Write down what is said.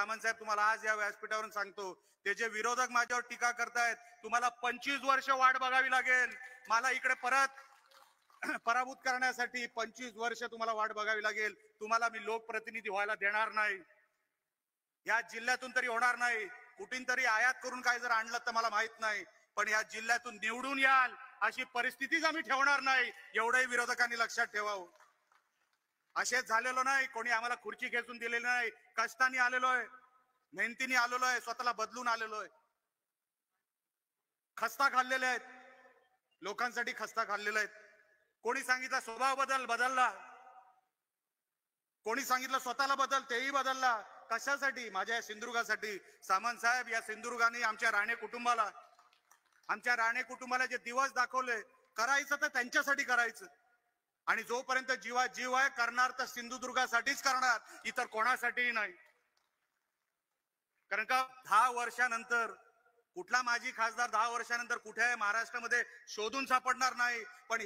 सामंत साहेब तुम्हाला आज या व्यासपीठावरून सांगतो, ते जे विरोधक माझ्यावर टीका करतायत, तुम्हाला 25 वर्ष वाट बघावी लागेल मला इकडे परत पराभूत करण्यासाठी. 25 वर्ष तुम्हाला वाट बघावी लागेल. तुम्हाला मी लोकप्रतिनिधी व्हायला देणार नाही. या जिल्ह्यातून तरी होणार नाही. कुठून तरी आयात करून काय जर आणलं तर मला माहित नाही, पण या जिल्ह्यातून निवडून याल अशी परिस्थितीच आम्ही ठेवणार नाही. एवढंही विरोधकांनी लक्षात ठेवावं. असेच झालेलो नाही. कोणी आम्हाला खुर्ची खेचून दिलेली नाही. कष्टाने आलेलो आहे, मेहनतीने आलेलो आहे, स्वतःला बदलून आलेलो आहे. खस्ता खाल्लेले आहेत, लोकांसाठी खस्ता खाल्लेले आहेत. कोणी सांगितलं स्वभाव बदलला, कोणी सांगितलं स्वतःला बदल, तेही बदलला. कशासाठी? माझ्या सिंधुदुर्गासाठी. सामंत साहेब, या सिंधुदुर्गाने आमच्या राणे कुटुंबाला जे दिवस दाखवले, करायचं तर त्यांच्यासाठी करायचं. आणि जोपर्यंत जीवात जीव आहे करणार तर सिंधुदुर्गासाठीच करणार, इतर कोणासाठीही नाही. कारण का 10 वर्षानंतर कुठला माजी खासदार 10 वर्षानंतर कुठे आहे महाराष्ट्रामध्ये शोधून सापडणार नाही. पण